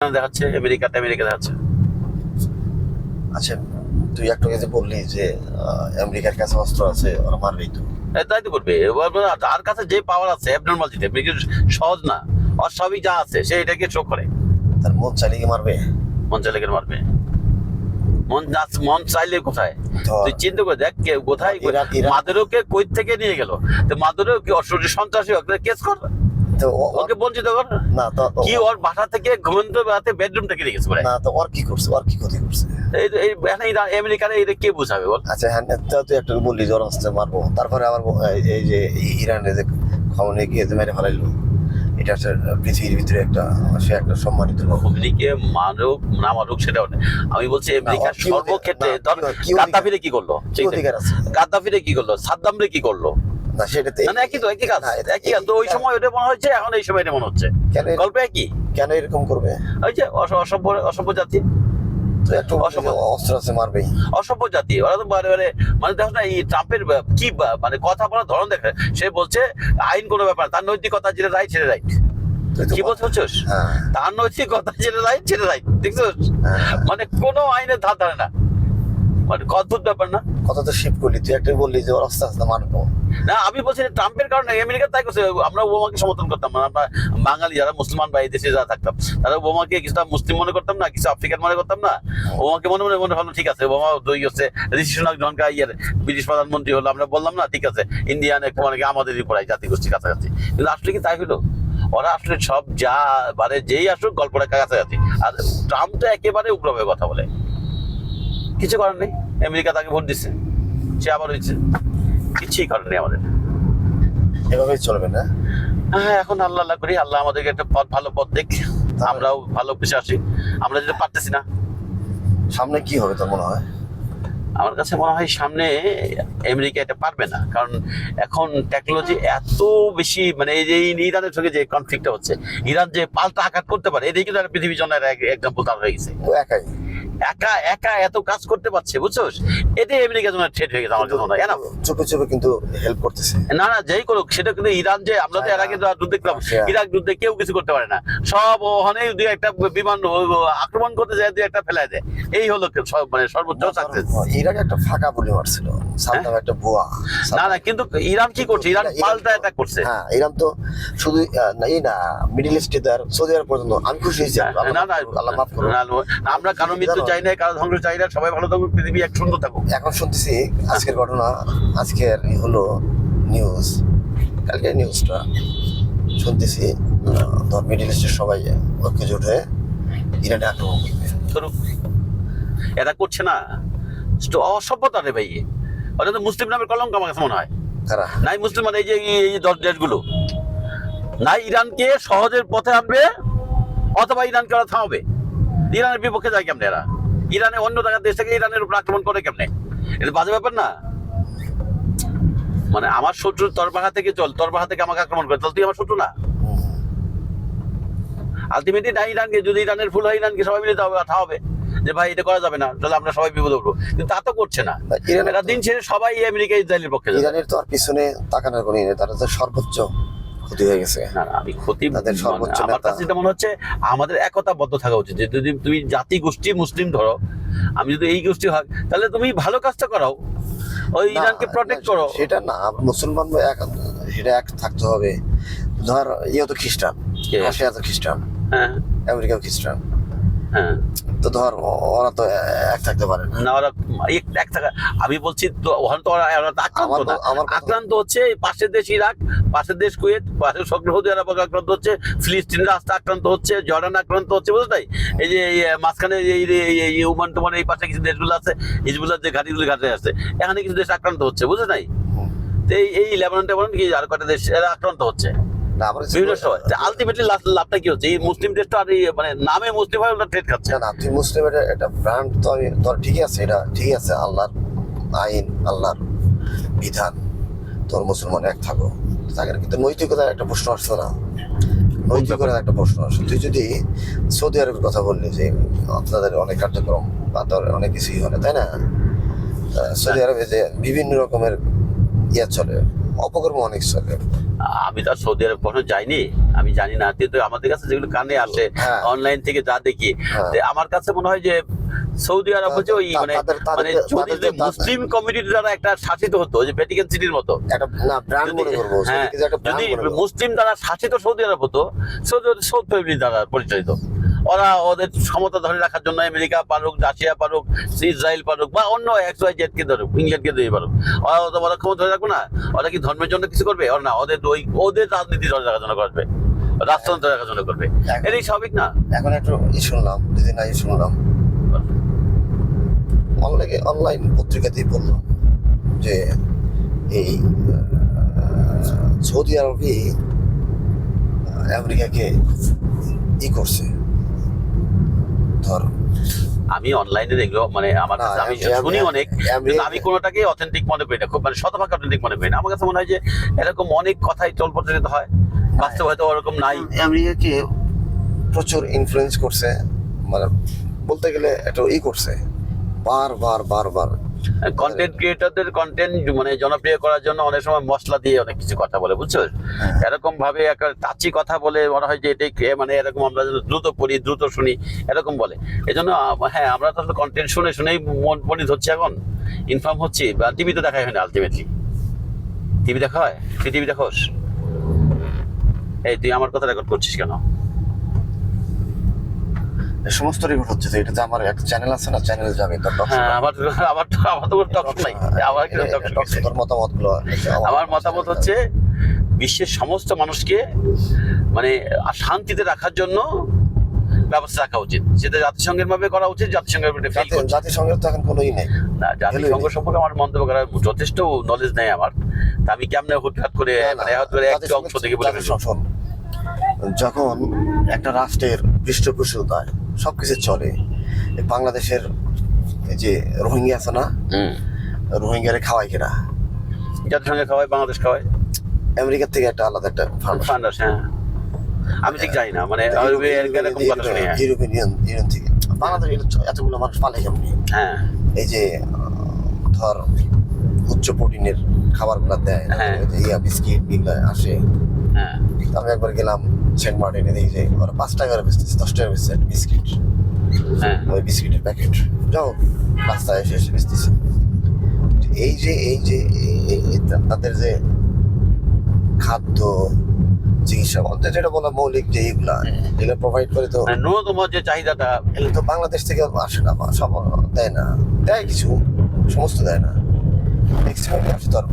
দেখাচ্ছে, আমেরিকা দেখাচ্ছে। আচ্ছা, তুই একটু আগে যে বললি যে আমেরিকার কাছে অস্ত্র আছে, ওরা মারবেই তো। তাই তো করবে। তার কাছে যে পাওয়ার আছে অ্যাবনর্মাল যেটা সহজ না, আর সবই যা আছে সে এটাকে শো করে। তার মন চাইলে কি মারবে? মন চাইলে কেন মারবে? মন চাইলে কোথায়? তুই চিন্তা করে দেখ কোথায় মাদুরোকে কই থেকে নিয়ে গেল, তো মাদুরো কি সন্ত্রাসী কেস কর, ওকে বঞ্চিত কর না তো কি, ওর বাসা থেকে ঘুমন্ত রাতে বেডরুম থেকে রেখেছে না, তো ওর কি করছে, ওর কি ক্ষতি করছে? আমেরিকার এটা কে বুঝাবে বল? আচ্ছা হ্যাঁ, তুই একটা বললি জ্বর আসছে মারবো, তারপরে আবার এই যে ইরানে যে খমনে গিয়ে যে মেরে ফেলাইলো, এটা হচ্ছে পৃথিবীর ভিতরে সে একটা সম্মানিত লোক। আমেরিকা মারুক না মারুক সেটা আমি বলছি আমেরিকার সর্বক্ষেত্রে। গাদ্দাফিরে কি করলো? গাদ্দাফিরে কি করলো? সাদ্দামরে কি করলো? না সেটাতে একই তো, একই কাজ, একই কাজ। তো ওই সময় ওটা মনে হচ্ছে, এখন এই সময় এটা মনে হচ্ছে গল্প একই। কেন এরকম করবে? ওই যে অসভ্য জাতি, অস্ত্র আছে মারবেই। অসভ্য জাতি ওরা তো মানে দেখো না, এই ট্রাম্পের কি মানে কথা বলার ধরন দেখে। সে বলছে আইন কোনো ব্যাপার, তার নৈতিকতা যেটা রাইট সেটা রাইট। কি বলতে হচ্ছিস? তার নৈতিকতা যেটা রাইট সেটা রাইট, দেখছিস? মানে কোনো আইনের ধার ধারে না, মানে অদ্ভুত ব্যাপার না? কথা তো শিফট করলি, তুই একটা বললি যে আস্তে আস্তে মারবো না। আমি বলছি ট্রাম্পের কারণে আমেরিকা তাই করছে। আমরা ওবামাকে সমর্থন করতাম না, আমরা বাঙালি যারা মুসলমান বা এই দেশে যারা থাকতাম তারা ওবামাকে কিছুটা মুসলিম মনে করতাম না, কিছু আফ্রিকান মনে করতাম না। ওবামাকে মনে ভালো, ঠিক আছে ওবামা দই হচ্ছে ঋষি সুনাক জনকা ব্রিটিশ প্রধানমন্ত্রী হলো, আমরা বললাম না ঠিক আছে ইন্ডিয়ান একটু মানে আমাদেরই পড়াই জাতিগোষ্ঠী কাছাকাছি। কিন্তু আসলে কি তাই হলো? ওরা আসলে সব যা মানে যেই আসুক গল্পটা কাছাকাছি। আর ট্রাম্প তো একেবারে উগ্রভাবে কথা বলে, কিছু করার নেই। আমেরিকা তাকে ভোট দিচ্ছে, সে আবার হয়েছে, কিছুই করার নেই আমাদের। এভাবেই চলবে না। হ্যাঁ, এখন আল্লাহ করি, আল্লাহ আমাদেরকে একটা ভালো পথ দেখ, আমরাও ভালো বিশ্বাসী। আমরা যেটা পারতেছি না। সামনে কি হবে তোর মনে হয়? আমার কাছে মনে হয় সামনে আমেরিকা এটা পারবে না, কারণ এখন টেকনোলজি এত বেশি, মানে এই যে ইরানের সঙ্গে যে কনফ্লিক্টটা হচ্ছে, ইরান যে পাল্টা আঘাত করতে পারে, এটাই কিন্তু পৃথিবীর জন্য এক্সাম্পল তার হয়ে গেছে। একা একা এত কাজ করতে পারছে, বুঝছোস? এটাই আমেরিকার জন্য থ্রেট হয়ে গেছে আমার জন্য। চুপে চুপে কিন্তু হেল্প করতেছে। না যেই করুক সেটা কিন্তু ইরান যে আমরা তো এর আগে যুদ্ধ দেখলাম, ইরাক যুদ্ধে কেউ কিছু করতে পারে না, সব ওখানে দুই একটা বিমান আক্রমণ করতে যায়, দুই একটা ফেলায় দেয়। এই হলো মানে সর্বোচ্চ সাকসেস। ইরাক একটা ফাঁকা গুলি মারছিল, সাদ্দাম একটা বুয়া। না কিন্তু ইরান কি করছে? ইরান পাল্টা অ্যাটাক করছে। হ্যাঁ, ইরান তো শুধু এই না, মিডল ইস্টে আর সৌদি আরব পর্যন্ত আমি খুশি হয়েছি। আল্লাহ মাফ করুন। আমরা কারো মৃত্যু চাই না, কারো ধ্বংস চাই না, সবাই ভালো থাকুক, পৃথিবী এক সুন্দর থাকুক। এখন শুনতেছি আজকের ঘটনা, আজকের হলো নিউজ, কালকে নিউজটা শুনতেছি ধর মিডল ইস্টের সবাই ঐক্য জোট হয়ে ইরানে আক্রমণ করবে। এটা করছে না, অসভ্যতা রে ভাই। ওটা তো মুসলিম নামের কলঙ্ক আমার কাছে মনে হয়। নাই মুসলিম মানে এই যে 10 দেশগুলো নাই ইরানকে সহজের পথে আনবে, অথবা ইরানকে ওরা থামাবে। ইরানের বিপক্ষে যায় কেমনে এরা? ইরানে অন্য জায়গার দেশ থেকে ইরানের উপর আক্রমণ করে কেমনে? এটা বাজে ব্যাপার না? মানে আমার শত্রু তোর বাসা থেকে তোর বাসা থেকে আমাকে আক্রমণ করে, তাহলে তুই আমার শত্রু না? আলটিমেটলি না, ইরানকে যদি ইরানের ভুল হয় ইরানকে সবাই মিলে থামাবে যে ভাই এটা করা যাবে না, তাহলে আমরা সবাই বিপদ উঠবো। কিন্তু তা তো করছে না। ইরানের দিন ছেড়ে সবাই আমেরিকা ইসরায়েলের পক্ষে। ইরানের তো আর পিছনে তাকানোর কোনো নেই, তারা তো সর্বোচ্চ ক্ষতি হয়ে গেছে। না আমি ক্ষতি, আমার কাছে যেটা মনে হচ্ছে আমাদের একতাবদ্ধ থাকা উচিত। যে যদি তুমি জাতি গোষ্ঠী মুসলিম ধরো, আমি যদি এই গোষ্ঠী হয়, তাহলে তুমি ভালো কাজটা করাও, ওই ইরানকে প্রটেক্ট করো। সেটা না, মুসলমান সেটা এক থাকতে হবে। ধর তো খ্রিস্টান, রাশিয়া তো খ্রিস্টান, হ্যাঁ আমেরিকাও খ্রিস্টান, হ্যাঁ, তো ধর ওরা তো এক থাকতে পারে না। ওরা এক থাকা, আমি বলছি তো ওখানে তো ওরা আক্রান্ত হচ্ছে পাশের দেশ ইরাক, পাশের দেশ কুয়েত, পাশের সৌদি আরব আক্রান্ত হচ্ছে, ফিলিস্তিনের রাস্তা আক্রান্ত হচ্ছে, জর্ডান আক্রান্ত হচ্ছে, বুঝতে তাই? এই যে মাঝখানে এই ওমান টোমান এই পাশে কিছু দেশগুলো আছে, হিজবুল্লাহ যে ঘাটিগুলো ঘাটে আছে, এখানে কিছু দেশ আক্রান্ত হচ্ছে, বুঝতে তাই? এই লেবানন টেবানন কি আর কটা দেশ এরা আক্রান্ত হচ্ছে বিভিন্ন সময়। আলটিমেটলি লাভটা কি হচ্ছে? এই মুসলিম দেশটা আর মানে নামে মুসলিম হয় ওটা ট্রেড খাচ্ছে না। তুই মুসলিম এটা ব্র্যান্ড তো আমি তোর ঠিকই আছে, এটা ঠিক আছে, আল্লাহর আইন, আল্লাহর বিধান, তোর মুসলমান এক থাকো, কিন্তু নৈতিকতার একটা প্রশ্ন আসছে না? নৈতিকতার একটা প্রশ্ন আসছে। তুই যদি সৌদি আরবের কথা বললি যে আপনাদের অনেক কার্যক্রম বা তোর অনেক কিছুই হয়, তাই না? সৌদি আরবে যে বিভিন্ন রকমের চলে, অপকর্ম অনেক চলে। আমি তো সৌদি আরব কখনো যাইনি, আমি জানি না, কিন্তু আমাদের কাছে যেগুলো কানে আসে হ্যাঁ। অনলাইন থেকে যা দেখি, হ্যাঁ। যে আমার কাছে মনে হয় যে সৌদি আরব হচ্ছে ওই মানে মানে যদি যে মুসলিম কমিউনিটি দ্বারা একটা শাসিত হতো, যে ভ্যাটিকান সিটির মতো, একটা না ব্র্যান্ড মনে করবো, হ্যাঁ, সেটাকে যে একটা ব্র্যান্ড যদি মনে করবো। মুসলিম দ্বারা শাসিত সৌদি আরব হতো, সৌদ ফ্যামিলি দ্বারা পরিচালিত, ওরা ওদের ক্ষমতা ধরে রাখার জন্য আমেরিকা পারুক, রাশিয়া পারুক, ইসরায়েল পারুক, বা অন্য XYZ কে ধরুক, ইংল্যান্ডকে দিয়ে পারুক, ওরা ক্ষমতা ধরে রাখবো না। ওরা কি ধর্মের জন্য কিছু করবে? ওরা না, ওদের রাজনীতি ধরে রাখার জন্য করবে, রাষ্ট্রযন্ত্র রাখার জন্য করবে। এটাই স্বাভাবিক না? এখন একটু শুনলাম, দুদিন আগে শুনলাম, অনলাইন পত্রিকাতেই বললাম যে এই সৌদি আরবই আমেরিকাকে করছে। ধর আমি অনলাইনে দেখলো মানে আমার কাছে, আমি শুনি অনেক, কিন্তু আমি কোনোটাকে অথেন্টিক মনে করি না, খুব মানে শতভাগ অথেন্টিক মনে করি না। আমার কাছে মনে হয় যে এরকম অনেক কথাই চল প্রচলিত হয়, বাস্তব হয়তো ওরকম নাই। আমেরিকাকে প্রচুর ইনফ্লুয়েন্স করছে, মানে বলতে গেলে একটা করছে বারবার কন্টেন্ট ক্রিয়েটরদের কন্টেন্ট মানে জনপ্রিয় করার জন্য অনেক সময় মশলা দিয়ে অনেক কিছু কথা বলে, বুঝছো? এরকম ভাবে একটা টাচি কথা বলে মনে হয় যে এটাই মানে এরকম আমরা যেন দ্রুত পড়ি, দ্রুত শুনি, এরকম বলে। এই জন্য হ্যাঁ, আমরা তো কন্টেন্ট শুনেই মন পরিত হচ্ছে, এখন ইনফর্ম হচ্ছি। বা টিভি তো দেখাই হয় না, আলটিমেটলি টিভি দেখা হয়? তুই টিভি দেখোস? এই তুই আমার কথা রেকর্ড করছিস কেন? সমস্ত রেকর্ড হচ্ছে। তো এটাতে আমার একটা চ্যানেল আছে না, চ্যানেল যাবে তোর হ্যাঁ, আমার তো কোনো টক নাই। তোর মতামত গুলো। আমার মতামত হচ্ছে বিশ্বের সমস্ত মানুষকে মানে শান্তিতে রাখার জন্য ব্যবস্থা রাখা উচিত, সেটা জাতিসংঘের ভাবে করা উচিত। জাতিসংঘের তো এখন কোনোই নেই না, জাতিসংঘ সম্পর্কে আমার মন্তব্য করার যথেষ্ট নলেজ নেই আমার। তা আমি কেমনে হুটহাট করে মানে একটা অংশ থেকে বলে শোন, যখন একটা রাষ্ট্রের পৃষ্ঠপোষকতায় সবকিছু চলে, বাংলাদেশের এই যে রোহিঙ্গা আছে না, রোহিঙ্গারে খাওয়াই কেনা, জাতিসংঘে খাওয়ায়, বাংলাদেশ খাওয়ায়, আমেরিকার থেকে একটা আলাদা একটা ফান্ড আসে। হ্যাঁ, আমি ঠিক জানি না, মানে এরকম কথা শুনি। ইউরোপিয়ান ইউনিয়ন থেকে বাংলাদেশ এতগুলো মানুষ পালে কেমনি? হ্যাঁ, এই যে ধর উচ্চ প্রোটিনের খাবারগুলো দেয়, বিস্কিট এগুলো আসে। হ্যাঁ, আমি একবার গেলাম সেন্ট মার্টিনে, দেখি যে ওরা 5 টাকার বেচতেছে, 10 টাকা বেচছে বিস্কিট। হ্যাঁ, ওই বিস্কিটের প্যাকেট যাও রাস্তায় এসে বেচতেছে। এই যে তাদের যে খাদ্য, চিকিৎসা বলতে যেটা বলা মৌলিক, যে এগুলো প্রোভাইড করে, তো ন্যূনতম যে চাহিদাটা এগুলো তো বাংলাদেশ থেকে আসে না, বা সব দেয় না, দেয় কিছু, সমস্ত দেয় না। ম্যাক্সিমাম আসে তোর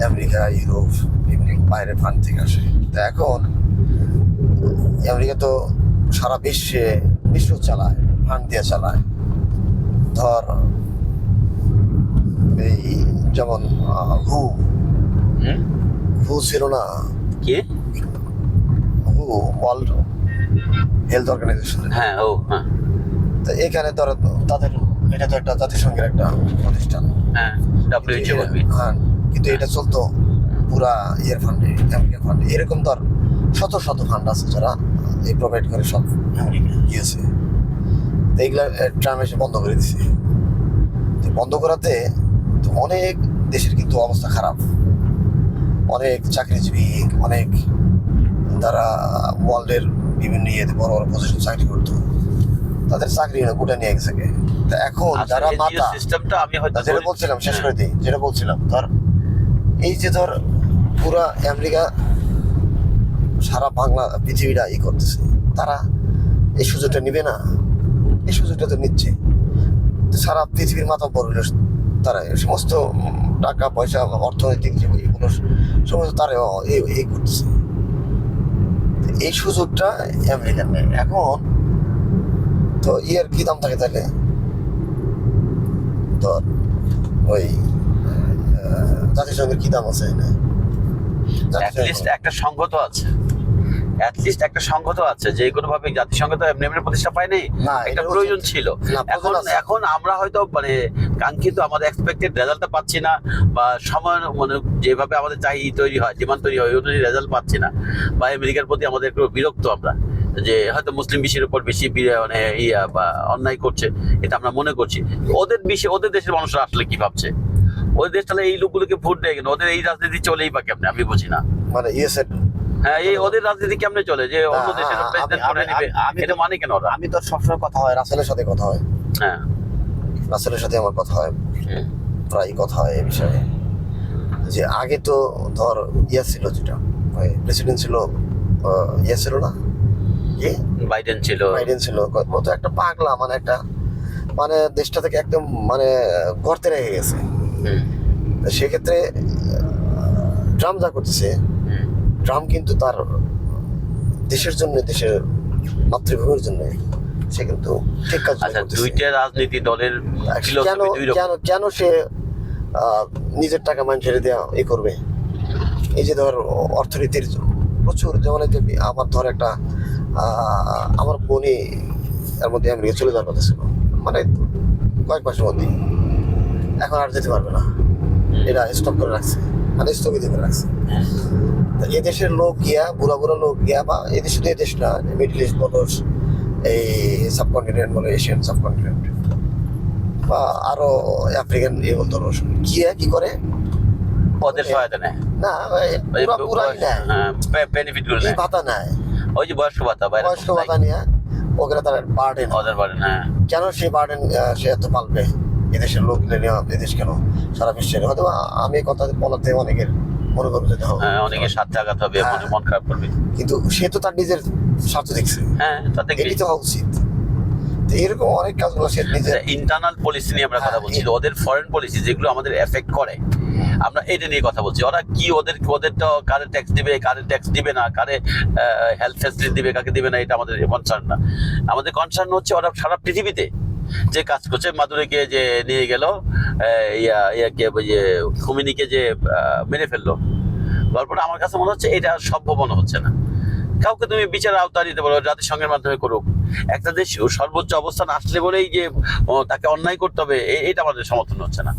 আমেরিকা, ইউরোপ, বিভিন্ন বাইরের ফান্ড থেকে আসে। তা এখন আমেরিকা তো সারা বিশ্ব চালায়, ফান্ড দিয়ে চালায়। ধর এই যেমন হু ছিল না, কি ওয়ার্ল্ড হেলথ অর্গানাইজেশন। হ্যাঁ, হ্যাঁ, তো এখানে ধর তাদের এটা তো একটা জাতিসংঘের একটা প্রতিষ্ঠান। হ্যাঁ, WHO বলবি। হ্যাঁ, কিন্তু এটা চলতো পুরা ফান্ডে, আমেরিকান ফান্ডে। এরকম ধর শত ফান্ড আছে যারা এই প্রোভাইড করে সব ইউএসএ। তো এগুলা ট্রাম্প এসে বন্ধ করে দিছে। তো বন্ধ করাতে অনেক দেশের কিন্তু অবস্থা খারাপ। অনেক চাকরিজীবী, অনেক যারা ওয়ার্ল্ডের বিভিন্ন বড় বড় পজিশন চাকরি করতো, তাদের চাকরি গোটা নিয়ে গেছে। তা এখন যারা মাথা সিস্টেমটা আমি হয়তো যেটা বলছিলাম, শেষ করে দিই, যেটা বলছিলাম, ধর এই যে ধর পুরা আমেরিকা সারা বাংলা পৃথিবীটা করতেছে, তারা এই সুযোগটা নিবে না? এই সুযোগটা তো নিচ্ছে। সারা পৃথিবীর মাথা বড় তারা সমস্ত টাকা পয়সা, অর্থনৈতিক যে এগুলো সমস্ত তারা এই করতেছে। এই সুযোগটা আমেরিকার নেই। এখন তো কি দাম থাকে তাহলে? ধর ওই জাতিসংঘের কি দাম আছে? একটা সংঘ তো আছে, একটা সংঘ তো আছে, যে কোনো ভাবে জাতিসংঘ তো এমনি প্রতিষ্ঠা পায়নি, একটা প্রয়োজন ছিল। এখন আমরা হয়তো মানে কাঙ্ক্ষিত আমাদের এক্সপেক্টেড রেজাল্টটা পাচ্ছি না, বা সময় মানে যেভাবে আমাদের তৈরি হয়, ডিমান্ড তৈরি হয়, ওই অনুযায়ী রেজাল্ট পাচ্ছি না, বা আমেরিকার প্রতি আমাদের একটু বিরক্ত আমরা, যে হয়তো মুসলিম বিশ্বের উপর বেশি মানে বা অন্যায় করছে, এটা আমরা মনে করছি। ওদের দেশের মানুষরা আসলে কি ভাবছে? ওই দেশ তাহলে এই লোকগুলোকে ভোট দেয় কেন? ওদের এই রাজনীতি চলেই বা কেমনে? আমি বুঝি না। মানে হ্যাঁ, এই ওদের রাজনীতি কেমনে চলে যে অন্য না, দেশের প্রেসিডেন্ট করে নেবে, এটা মানে কেন ওরা? আমি তো সবসময় কথা হয়, রাসেলের সাথে কথা হয়, হ্যাঁ, রাসেলের সাথে আমার কথা হয়, প্রায় কথা হয় এই বিষয়ে। যে আগে তো ধর ছিল, যেটা প্রেসিডেন্ট ছিল, ছিল না, কি বাইডেন ছিল। বাইডেন ছিল, ও তো একটা পাগলা, মানে একটা, মানে দেশটা থেকে একদম মানে গর্তে রেখে গেছে। সেক্ষেত্রে ট্রাম্প যা করতেছে, ট্রাম্প কিন্তু তার দেশের জন্য, দেশের মাতৃভূমির জন্য সে কিন্তু ঠিক কাজ আচ্ছা, করতেছে। দুইটা রাজনীতি দলের কেন philosophy দুই রকম। কেন কেন সে নিজের টাকা মাইন ছেড়ে দেওয়া করবে? এই যে ধর অর্থনীতির প্রচুর, যেমন এই যে আমার ধর একটা আমার বোনই এর মধ্যে আমেরিকা চলে যাওয়ার কথা ছিল, মানে কয়েক মাসের মধ্যে, এখন আর যেতে পারবে না, এরা স্টপ করে রাখছে, মানে স্থগিত করে রাখছে। তা এদেশের লোক গিয়া, বুড়া বুড়া লোক গিয়া, বা এদেশ শুধু এদেশ না, মিডল ইস্ট বলো, এই সাবকন্টিনেন্ট বলো, এশিয়ান সাবকন্টিনেন্ট, বা আরো আফ্রিকান ধরো, গিয়া কি করে ওদের সহায়তা নেয়, না, পুরাই নেয়, বেনিফিট গুলো এই নেয়, ভাতা নেয়, ওই যে বয়স্ক ভাতা, বাইরে বয়স্ক ভাতা নিয়ে ওখানে তার বার্ডেন। ওদের বাড়ি। হ্যাঁ, কেন সেই বার্ডেন সে এত পালবে? এদেশের লোক নিয়ে এদেশ কেন, সারা বিশ্বের, হয়তো আমি কথা বলাতে অনেকের মনে করবে যেতে হবে, হ্যাঁ, অনেকে স্বার্থে আঘাত হবে, হ্যাঁ। মন খারাপ করবে। কিন্তু সে তো তার নিজের স্বার্থ দেখছে, হ্যাঁ, তাতে এটি তো হওয়া উচিত। তো এরকম অনেক কাজগুলো সে নিজের ইন্টারনাল পলিসি নিয়ে আমরা কথা বলছি, ওদের ফরেন পলিসি যেগুলো আমাদের এফেক্ট করে, আমরা এটা নিয়ে কথা বলছি। ওরা কি ওদের তো কারে ট্যাক্স দিবে, কারে ট্যাক্স দিবে না, কারে হেলথ ফ্যাসিলিটি দিবে, কাকে দিবে না, এটা আমাদের কনসার্ন না। আমাদের কনসার্ন হচ্ছে ওরা সারা পৃথিবীতে যে কাজ করছে, মাদুরিকে যে নিয়ে গেল, ইয়াকে যে খুমিনিকে যে মেরে ফেললো, গল্পটা আমার কাছে মনে হচ্ছে এটা সম্ভব মনে হচ্ছে না। কাউকে তুমি বিচার আওতায় দিতে পারো, জাতিসংঘের মাধ্যমে করুক। একটা দেশ সর্বোচ্চ অবস্থান আসলে বলেই যে তাকে অন্যায় করতে হবে, এটা আমাদের সমর্থন হচ্ছে না।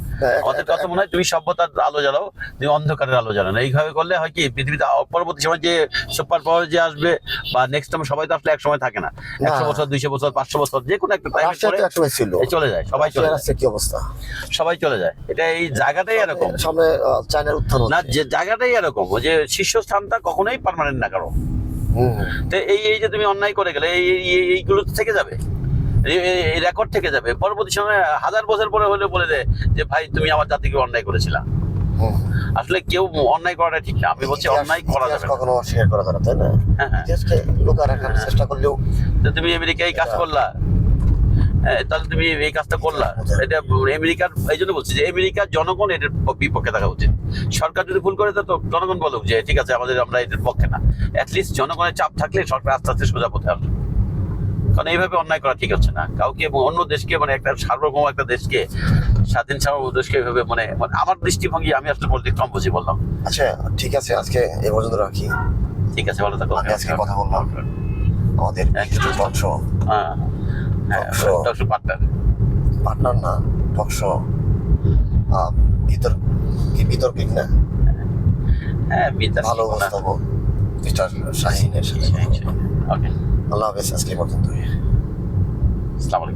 আমাদের কথা মনে হয় তুমি সভ্যতার আলো জ্বালাও, তুমি অন্ধকারের আলো জ্বালাও না। এইভাবে করলে হয় কি, পৃথিবীতে পরবর্তী সময় যে সুপার পাওয়ার যে আসবে, বা নেক্সট টাইম, সবাই তো আসলে এক সময় থাকে না, 100 বছর, 200 বছর, 500 বছর, যে কোনো একটা টাইম ছিল, চলে যায়, সবাই চলে যায়, কি অবস্থা, সবাই চলে যায়। এটা এই জায়গাটাই এরকম, সামনে চায়নার উত্থান না, যে জায়গাটাই এরকম, যে শীর্ষস্থানটা কখনোই পার্মানেন্ট না কারো। তো এই যে তুমি অন্যায় করে গেলে, এইগুলো থেকে যাবে, এই রেকর্ড থেকে যাবে। পরবর্তী সময় 1000 বছর পরে হলে বলে দেয় যে ভাই তুমি আমার জাতিকে অন্যায় করেছিলা। আসলে কেউ অন্যায় করাটা ঠিক না, আমি বলছি অন্যায় করা যাবে না। কখনো অস্বীকার করা যাবে, তাই না? ইতিহাসকে লুকায় রাখার চেষ্টা করলেও, তো তুমি আমেরিকায় এই কাজ করলা, তাহলে তুমি এই কাজটা করলা, এটা আমেরিকার, এই জন্য বলছি যে আমেরিকার জনগণ এটার বিপক্ষে থাকা উচিত। সরকার যদি ভুল করে তো জনগণ বলুক যে ঠিক আছে, আমরা এটার পক্ষে না। অ্যাটলিস্ট জনগণের চাপ থাকলে সরকার আস্তে আস্তে সোজা পথে আসবে। কারণ এইভাবে অন্যায় করা ঠিক হচ্ছে না কাউকে, এবং অন্য দেশকে, মানে একটা সার্বভৌম একটা দেশকে, স্বাধীন সার্বভৌম দেশকে এইভাবে, মানে আমার দৃষ্টিভঙ্গি, আমি আসলে পলিটিক্স কম বুঝি বললাম। আচ্ছা ঠিক আছে, আজকে এ পর্যন্ত রাখি। ঠিক আছে, ভালো থাকো। আমি আজকে কথা বললাম আমাদের টক শো, পার্টনার না, টক শো, বিতর্কিক না, হ্যাঁ, ভালো উপস্থাপক মিস্টার শাহিনের সাথে। ওকে, আল্লাহ হাফেজ, আজকে পর্যন্ত। আসসালামু আলাইকুম।